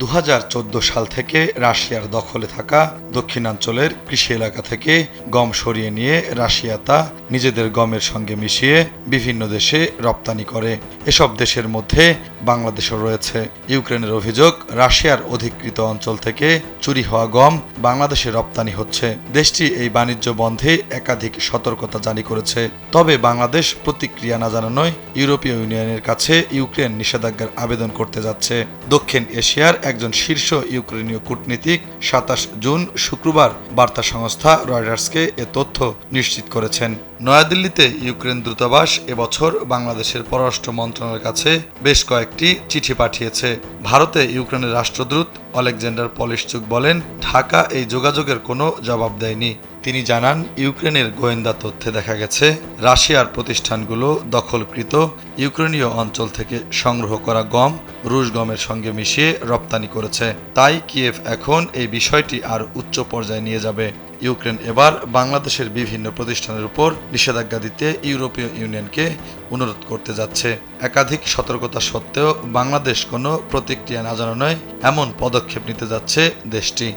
2014 সাল থেকে রাশিয়ার দখলে থাকা দক্ষিণাঞ্চলের কৃষি এলাকা থেকে গম সরিয়ে নিয়ে রাশিয়া তা নিজেদের গমের সঙ্গে মিশিয়ে বিভিন্ন দেশে রপ্তানি করে। এসব দেশের মধ্যে বাংলাদেশও রয়েছে। ইউক্রেনের অভিযোগ, রাশিয়ার অধিকৃত অঞ্চল থেকে চুরি হওয়া গম বাংলাদেশে রপ্তানি হচ্ছে। দেশটি এই বাণিজ্য বন্ধে একাধিক সতর্কতা জারি করেছে। তবে বাংলাদেশ প্রতিক্রিয়া না জানানোয় ইউরোপীয় ইউনিয়নের কাছে ইউক্রেন নিষেধাজ্ঞার আবেদন করতে যাচ্ছে। দক্ষিণ এশিয়ার একজন শীর্ষ ইউক্রেনীয় কূটনীতিক 27 জুন শুক্রবার বার্তা সংস্থা রয়টার্সকে এ তথ্য নিশ্চিত করেছেন। নয়াদিল্লিতে ইউক্রেন দূতাবাস এবছর বাংলাদেশের পররাষ্ট্র মন্ত্রণালয়ের কাছে বেশ কয়েকটি চিঠি পাঠিয়েছে। ভারতে ইউক্রেনের রাষ্ট্রদূত অলেকজান্ডার পলিশচুক বলেন, ঢাকা এই যোগাযোগের কোনো জবাব দেয়নি। তিনি জানান, ইউক্রেনের গোয়েন্দা তথ্যে দেখা গেছে রাশিয়ার প্রতিষ্ঠানগুলো দখলকৃত ইউক্রেনীয় অঞ্চল থেকে সংগ্রহ করা গম রুশ গমের সঙ্গে মিশিয়ে রপ্তানি করেছে। তাই কিয়েভ এখন এই বিষয়টি আর উচ্চ পর্যায়ে নিয়ে যাবে। ইউক্রেন এবার বাংলাদেশের বিভিন্ন প্রতিষ্ঠানের উপর নিষেধাজ্ঞা দিতে ইউরোপীয় ইউনিয়নকে অনুরোধ করতে যাচ্ছে। একাধিক সতর্কতা সত্ত্বেও বাংলাদেশ কোনো প্রতিক্রিয়া না জানানোয় এমন পদক্ষেপ নিতে যাচ্ছে দেশটি।